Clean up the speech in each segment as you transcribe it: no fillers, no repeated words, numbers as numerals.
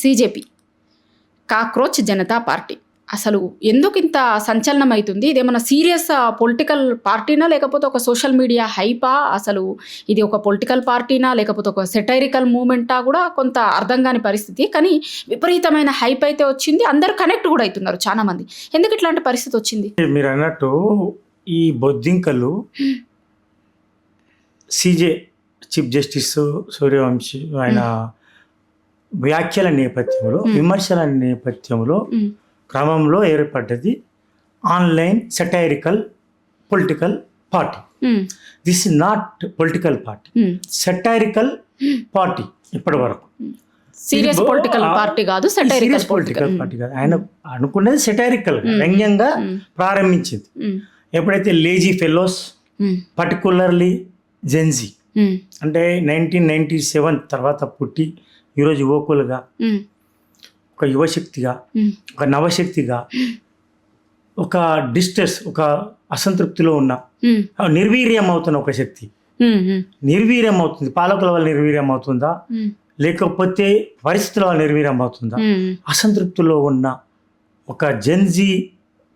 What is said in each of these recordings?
CJP, cockroach Janata party. అసలు ఎందుకు ఇంత సంచలనం అవుతుంది? ఇదేమన్నా సీరియస్ పొలిటికల్ పార్టీనా, లేకపోతే ఒక సోషల్ మీడియా హైపా? అసలు ఇది ఒక పొలిటికల్ పార్టీనా, లేకపోతే ఒక సెటైరికల్ మూమెంటా కూడా కొంత అర్థం కాని పరిస్థితి. కానీ విపరీతమైన హైప్ అయితే వచ్చింది, అందరు కనెక్ట్ కూడా అవుతున్నారు చాలా మంది. ఎందుకు ఇట్లాంటి పరిస్థితి వచ్చింది? మీరు అన్నట్టు ఈ బొద్దింకలు సిజే చీఫ్ జస్టిస్ సూర్యవంశీ ఆయన వ్యాఖ్యల నేపథ్యంలో, విమర్శల నేపథ్యంలో క్రమంలో ఏర్పడ్డది online satirical political party. This is not political party, satirical party. ఇప్పటి వరకు సీరియస్ పొలిటికల్ పార్టీ కాదు, సెటైరికల్ పొలిటికల్ పార్టీ కాదు. ఆయన అనుకున్నది సెటైరికల్, వ్యంగ్యంగా ప్రారంభించింది. ఎప్పుడైతే లేజీ ఫెలోస్, పర్టికులర్లీ జెన్జీ, అంటే 1997 తర్వాత పుట్టి ఈరోజు యువకులుగా, ఒక యువశక్తిగా, ఒక నవశక్తిగా, ఒక డిస్ట్రెస్, ఒక అసంతృప్తిలో ఉన్న, నిర్వీర్యం అవుతున్న ఒక శక్తి నిర్వీర్యం అవుతుంది. పాలకుల వల్ల నిర్వీర్యం అవుతుందా, లేకపోతే పరిస్థితుల వల్ల నిర్వీర్యం అవుతుందా? అసంతృప్తిలో ఉన్న ఒక Gen Z,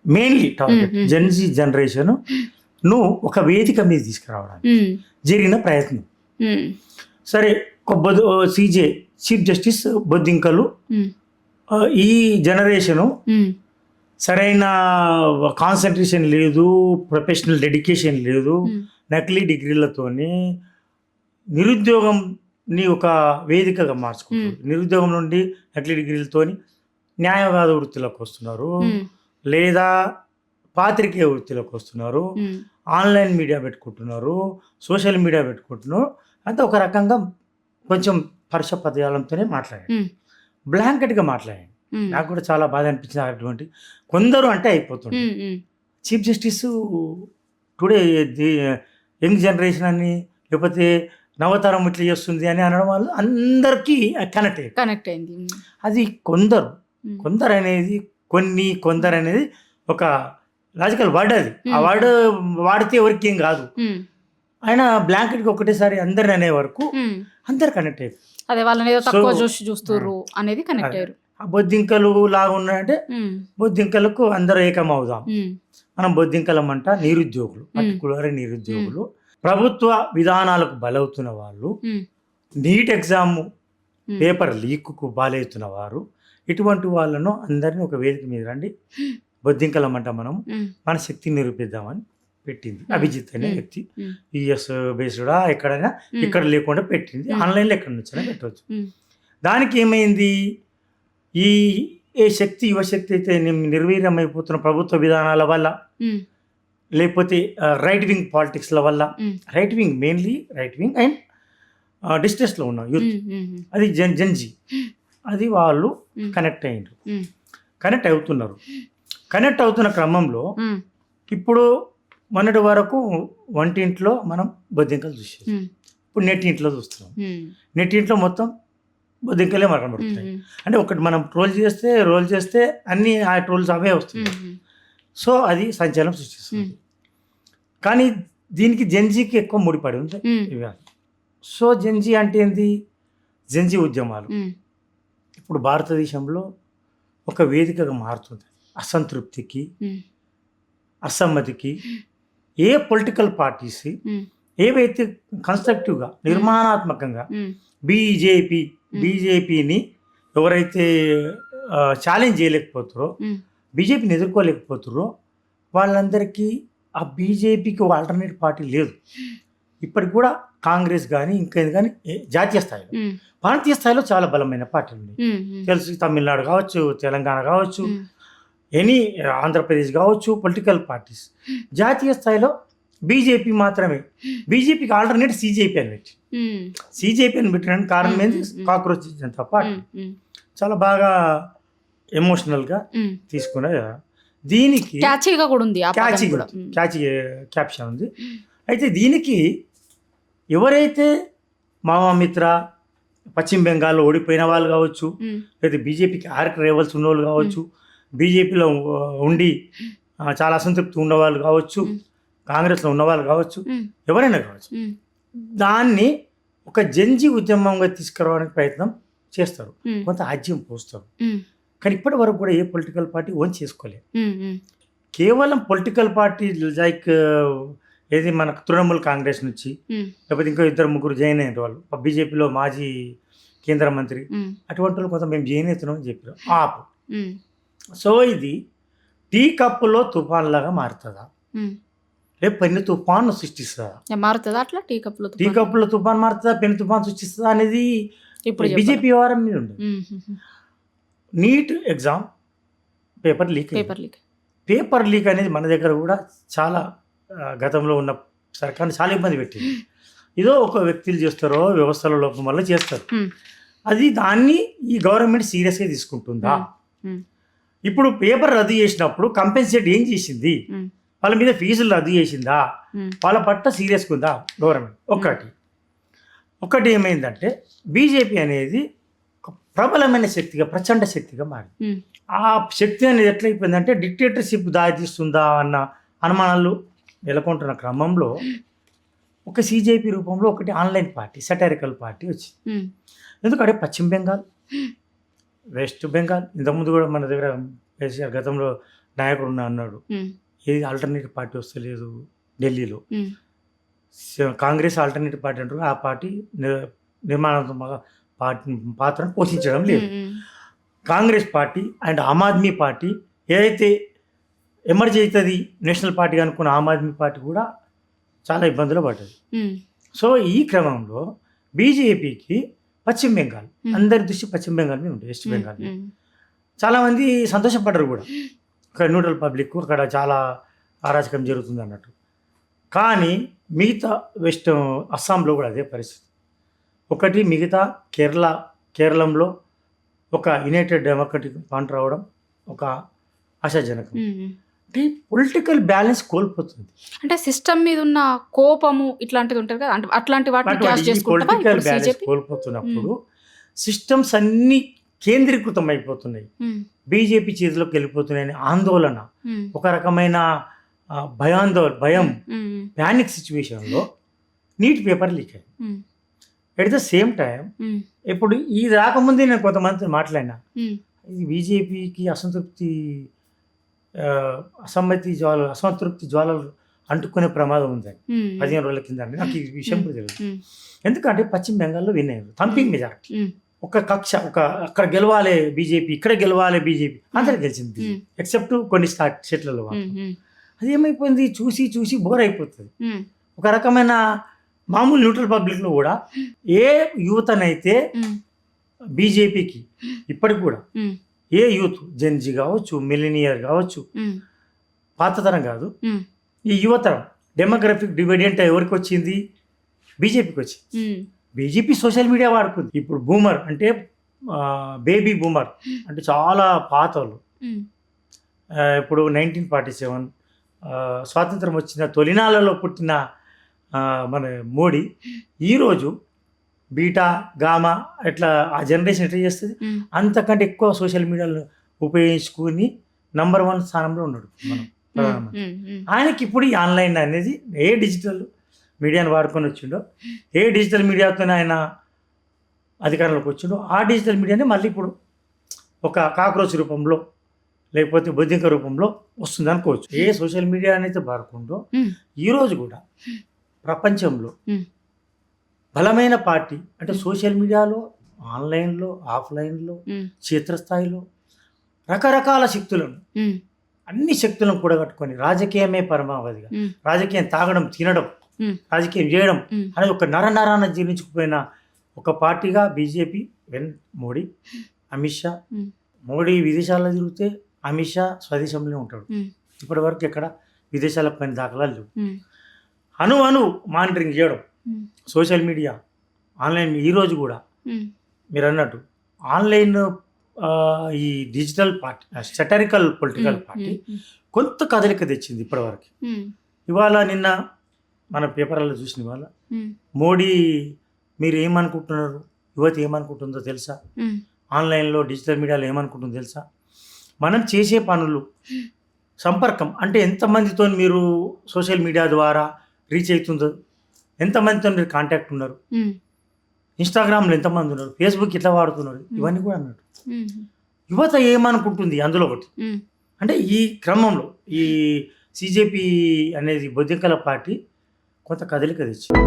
mainly target Gen Z generation ను ఒక వేదిక మీద తీసుకురావడానికి జరిగిన ప్రయత్నం. సరే, సిజే చీఫ్ జస్టిస్ బొద్దింకలు ఈ జనరేషను సరైన కాన్సన్ట్రేషన్ లేదు, ప్రొఫెషనల్ డెడికేషన్ లేదు, నకిలీ డిగ్రీలతోని నిరుద్యోగంని ఒక వేదికగా మార్చుకుంటారు. నిరుద్యోగం నుండి నకిలీ డిగ్రీలతోని న్యాయవాద వృత్తిలోకి వస్తున్నారు, లేదా పాత్రికేయ వృత్తిలోకి వస్తున్నారు, ఆన్లైన్ మీడియా పెట్టుకుంటున్నారు, సోషల్ మీడియా పెట్టుకుంటున్నారు. అంతా ఒక రకంగా కొంచెం పరుష పదజాలంతోనే మాట్లాడాడు, బ్లాంకెట్గా మాట్లాడాడు. నాకు కూడా చాలా బాధ అనిపించింది. అటువంటి కొందరు అంటే అయిపోతుంది. Chief justice today young generation అని, లేకపోతే నవతరం ఇట్లా చేస్తుంది అని అనడం వల్ల అందరికీ కనెక్ట్ అయింది. అది కొందరు అనేది కొందరు అనేది ఒక లాజికల్ వర్డ్. అది ఆ వర్డ్ వాడితే ఎవరికి ఏం కాదు. ఆయన బ్లాంకెట్గా ఒకటేసారి అందరిని అనే వరకు అందరు కనెక్ట్ అయ్యారు. అదే వాళ్ళని ఏదో తక్కువ చూస్తున్నారు అనేది కనెక్ట్ అయ్యారు. ఆ బొద్దింకలు లాగా ఉన్నాయంటే బొద్దింకలకు అందరూ ఏకమవుదాం. మనం బొద్దింకలమంట నిరుద్యోగులు, పర్టికులర్ నిరుద్యోగులు, ప్రభుత్వ విధానాలకు బలవుతున్న వాళ్ళు, నీట్ ఎగ్జామ్ పేపర్ లీక్కు బాలవుతున్న వారు, ఇటువంటి వాళ్ళను అందరినీ ఒక వేదిక మీద రండి, బొద్దింకలమంట మనం మన శక్తిని నిరూపిద్దామని పెట్టింది. అభిజిత్ అనే వ్యక్తి యుఎస్ బేస్డా ఎక్కడైనా, ఇక్కడ లేకుండా పెట్టింది. ఆన్లైన్లో ఎక్కడ నుంచైనా పెట్టవచ్చు. దానికి ఏమైంది, ఏ శక్తి, యువశక్తి అయితే నిర్వీర్యం అయిపోతున్న ప్రభుత్వ విధానాల వల్ల, లేకపోతే రైట్ వింగ్ పాలిటిక్స్ల వల్ల, right wing mainly right wing and డిస్ట్రెస్లో ఉన్న యూత్, అది జెన్జీ, అది వాళ్ళు కనెక్ట్ అవుతున్నారు. కనెక్ట్ అవుతున్న క్రమంలో ఇప్పుడు మొన్నటి వరకు వంటింట్లో మనం బొద్దింకలు చూసేది, ఇప్పుడు నెట్టింట్లో చూస్తున్నాం. నెట్టింట్లో మొత్తం బొద్దింకలే కనబడుతున్నాయి. అంటే ఒకటి మనం రోల్ చేస్తే అన్ని ఆ ట్రోల్స్ అవే వస్తున్నాయి. సో అది సంచలనం సృష్టిస్తుంది. కానీ దీనికి జెన్జీకి ఎక్కువ ముడిపడి ఉంది. సో జెన్జీ అంటే ఏంది? జెన్జీ ఉద్యమాలు ఇప్పుడు భారతదేశంలో ఒక వేదికగా మారుతుంది. అసంతృప్తికి, అసమ్మతికి ఏ పొలిటికల్ పార్టీస్ ఏవైతే కన్స్ట్రక్టివ్గా, నిర్మాణాత్మకంగా బీజేపీని ఎవరైతే ఛాలెంజ్ చేయలేకపోతారో, బీజేపీని ఎదుర్కోలేకపోతారో వాళ్ళందరికీ ఆ బీజేపీకి ఒక ఆల్టర్నేట్ పార్టీ లేదు. ఇప్పటికి కూడా కాంగ్రెస్ కానీ ఇంకేది కానీ జాతీయ స్థాయిలో, ప్రాంతీయ స్థాయిలో చాలా బలమైన పార్టీలు ఉన్నాయి. తెలుసు, తమిళనాడు కావచ్చు, తెలంగాణ కావచ్చు, ఆంధ్రప్రదేశ్ కావచ్చు, పొలిటికల్ పార్టీస్. జాతీయ స్థాయిలో బీజేపీ మాత్రమే. బీజేపీకి ఆల్టర్నేట్ సిజేపీ అని పెట్టడానికి కారణం ఏంటి? కాక్రోచ్ జనతా పార్టీ చాలా బాగా ఎమోషనల్గా తీసుకునే, దీనికి క్యాప్షన్ ఉంది. అయితే దీనికి ఎవరైతే మావామిత్ర, పశ్చిమ బెంగాల్లో ఓడిపోయిన వాళ్ళు కావచ్చు, లేదా బీజేపీకి ఆర్క్ రేవల్స్ ఉన్నవాళ్ళు కావచ్చు, బీజేపీలో ఉండి చాలా అసంతృప్తి ఉన్నవాళ్ళు కావచ్చు, కాంగ్రెస్లో ఉన్నవాళ్ళు కావచ్చు, ఎవరైనా కావచ్చు, దాన్ని ఒక జెన్జీ ఉద్యమంగా తీసుకురావడానికి ప్రయత్నం చేస్తారు, ఉమ్, కొంత ఆజ్యం పోస్తారు. ఉమ్, కానీ ఇప్పటి వరకు కూడా ఏ పొలిటికల్ పార్టీ ఓన్ చేసుకోలేదు. ఉమ్, ఉమ్, కేవలం పొలిటికల్ పార్టీ లైక్ ఏది మనకు తృణమూల్ కాంగ్రెస్ నుంచి, ఉమ్, లేకపోతే ఇంకో ఇద్దరు ముగ్గురు జాయిన్ అయిన వాళ్ళు బీజేపీలో మాజీ కేంద్ర మంత్రి, ఉమ్, అటువంటి వాళ్ళు కొంత మేము జాయిన్ అవుతున్నాం అని చెప్పారు ఆపు. ఉమ్, సో ఇది టీ కప్పులో తుఫాన్ లాగా మారుతుందా, ఉమ్. రేపు పెన్ను తుఫాన్ సృష్టిస్తుందా? మారుతుందా అట్లా టీ కప్పులో టీ కప్పులో తుఫాన్ మారుతుందా, పెన్ను తుఫాన్ సృష్టిస్తుందా అనేది ఇప్పుడు బీజేపీ వ్యవహారం మీద ఉండదు. NEET exam paper leak paper leak. Paper leak అనేది మన దగ్గర కూడా చాలా గతంలో ఉన్న సర్కార్ని చాలా ఇబ్బంది పెట్టింది. ఏదో ఒక వ్యక్తులు చేస్తారో వ్యవస్థల లోపం వల్ల చేస్తారు. అది దాన్ని ఈ గవర్నమెంట్ సీరియస్గా తీసుకుంటుందా? ఇప్పుడు పేపర్ రద్దు చేసినప్పుడు కంపెన్సేట్ ఏం చేసింది? వాళ్ళ మీద ఫీజులు రద్దు చేసిందా? వాళ్ళ పట్ల సీరియస్గా ఉందా గవర్నమెంట్? ఒకటి ఏమైందంటే బీజేపీ అనేది ఒక ప్రబలమైన శక్తిగా, ప్రచండ శక్తిగా మారింది. ఆ శక్తి అనేది ఎట్లయిపోయిందంటే డిక్టేటర్షిప్ దారితీస్తుందా అన్న అనుమానాలు నెలకొంటున్న క్రమంలో ఒక సీజేపీ రూపంలో ఒకటి ఆన్లైన్ పార్టీ, సెటారికల్ పార్టీ వచ్చింది. ఎందుకంటే పశ్చిమ బెంగాల్, వెస్ట్ బెంగాల్, ఇంతకుముందు కూడా మన దగ్గర కేసీఆర్ గతంలో నాయకుడు అన్నాడు, ఏది ఆల్టర్నేటివ్ పార్టీ వస్తలేదు ఢిల్లీలో, కాంగ్రెస్ ఆల్టర్నేటివ్ పార్టీ అంటారు, ఆ పార్టీ నిర్మాణాత్మక పాత్రను పోషించడం లేదు. Congress party and Aam Aadmi party ఏదైతే ఎమర్జ్ అవుతుంది నేషనల్ పార్టీ అనుకున్న ఆమ్ ఆద్మీ పార్టీ కూడా చాలా ఇబ్బందులు పడ్డది. సో ఈ క్రమంలో బీజేపీకి పశ్చిమ బెంగాల్, అందరి దృష్టి పశ్చిమ బెంగాల్ మీద ఉంటుంది, వెస్ట్ బెంగాల్ మీద. చాలామంది సంతోషపడ్డారు కూడా, అక్కడ న్యూట్రల్ పబ్లిక్, అక్కడ చాలా అరాచకం జరుగుతుంది అన్నట్టు. కానీ మిగతా వెస్ట్ అస్సాంలో కూడా అదే పరిస్థితి. ఒకటి మిగతా కేరళంలో ఒక యునైటెడ్ డెమోక్రటిక్ ఫ్రంట్ రావడం ఒక ఆశాజనకం. అంటే పొలిటికల్ బ్యాలెన్స్ కోల్పోతుంది. అంటే సిస్టమ్ మీద ఉన్న కోపము ఇట్లాంటిది ఉంటుంది కదా, అంటే అట్లాంటి వాటిని క్యాష్ చేసుకుంటావా? పొలిటికల్ బ్యాలెన్స్ కోల్పోతున్నప్పుడు సిస్టమ్స్ అన్ని కేంద్రీకృతం అయిపోతున్నాయి, బీజేపీ చేతిలోకి వెళ్ళిపోతున్నాయని ఆందోళన, ఒక రకమైన భయం, ప్యానిక్ సిచ్యువేషన్లో నీట్ పేపర్ లీక్ అయింది. ఎట్ ద సేమ్ టైం ఇప్పుడు ఇది రాకముందే నేను కొంతమందితో మాట్లాడినా, ఇది బీజేపీకి అసంతృప్తి జ్వాలలు అంటుకునే ప్రమాదం ఉందని 15 రోజుల కింద నాకు ఈ విషయం కూడా తెలియదు. ఎందుకంటే పశ్చిమ బెంగాల్లో విన్ అయ్యారు థంపింగ్ మెజారిటీ. ఒక కక్ష, అక్కడ గెలవాలి బీజేపీ, ఇక్కడ గెలవాలి బీజేపీ, అందరు గెలిచింది ఎక్సెప్ట్ కొన్ని స్టేట్లలో. అది ఏమైపోయింది, చూసి చూసి బోర్ అయిపోతుంది. ఒక రకమైన మామూలు న్యూట్రల్ పబ్లిక్లో కూడా ఏ యూతనైతే బీజేపీకి ఇప్పటికి కూడా ఏ యూత్, జెన్జీ కావచ్చు, మిలీనియర్ కావచ్చు, పాతతరం కాదు, ఈ యువతరం డెమోగ్రఫిక్ డివిడెంట్ ఎవరికి వచ్చింది? బీజేపీకి వచ్చింది. బీజేపీ సోషల్ మీడియా వాడుకుంది. ఇప్పుడు బూమర్ అంటే బేబీ బూమర్ అంటే చాలా పాత వాళ్ళు. ఇప్పుడు 1947 స్వాతంత్రం వచ్చిన తొలినాళ్ళలో పుట్టిన మన మోడీ ఈరోజు బీటా గామా ఎట్లా ఆ జనరేషన్ ఎట్లా చేస్తుంది, అంతకంటే ఎక్కువ సోషల్ మీడియాలో ఉపయోగించుకుని నంబర్ 1 స్థానంలో ఉన్నాడు మనం ప్రధానమంత్రి. ఆయనకి ఇప్పుడు ఈ ఆన్లైన్ అనేది ఏ డిజిటల్ మీడియాను వాడుకొని వచ్చిండో, ఏ డిజిటల్ మీడియాతో ఆయన అధికారంలోకి వచ్చిండో, ఆ డిజిటల్ మీడియాని మళ్ళీ ఇప్పుడు ఒక కాక్రోచ్ రూపంలో లేకపోతే బొద్దింక రూపంలో వస్తుంది అనుకోవచ్చు. ఏ సోషల్ మీడియా అనేది వాడుకుందో ఈరోజు కూడా ప్రపంచంలో బలమైన పార్టీ అంటే సోషల్ మీడియాలో, ఆన్లైన్లో, ఆఫ్లైన్లో, క్షేత్రస్థాయిలో రకరకాల శక్తులను, అన్ని శక్తులను కూడగట్టుకొని రాజకీయమే పరమావధిగా, రాజకీయం తాగడం, తినడం, రాజకీయం చేయడం అనేది ఒక నరనరాన జీర్ణించుకుపోయిన ఒక పార్టీగా బీజేపీ, మోడీ, అమిత్ షా. మోడీ విదేశాల్లో తిరిగితే అమిత్ షా స్వదేశంలో ఉంటాడు. ఇప్పటి వరకు ఎక్కడ విదేశాల పైన దాఖలాలు లేవు. అణు మానిటరింగ్ చేయడం, సోషల్ మీడియా, ఆన్లైన్. ఈరోజు కూడా మీరు అన్నట్టు ఆన్లైన్ ఈ digital party, satirical political party కొంత కదలిక తెచ్చింది ఇప్పటివరకు. ఇవాళ నిన్న మన పేపర్లలో చూసిన ఇవాళ మోడీ మీరు ఏమనుకుంటున్నారు, యువత ఏమనుకుంటుందో తెలుసా, ఆన్లైన్లో డిజిటల్ మీడియాలో ఏమనుకుంటుందో తెలుసా, మనం చేసే పనులు, సంపర్కం అంటే ఎంతమందితో మీరు సోషల్ మీడియా ద్వారా రీచ్ అవుతుందో, ఎంతమందితో మీరు కాంటాక్ట్ ఉన్నారు, ఇన్స్టాగ్రామ్లో ఎంతమంది ఉన్నారు, ఫేస్బుక్ ఇట్లా వాడుతున్నారు, ఇవన్నీ కూడా అన్నట్టు యువత ఏమనుకుంటుంది అందులో ఒకటి. అంటే ఈ క్రమంలో ఈ సిజేపి అనేది బొద్దింకల పార్టీ కొంత కదలిక తెచ్చింది.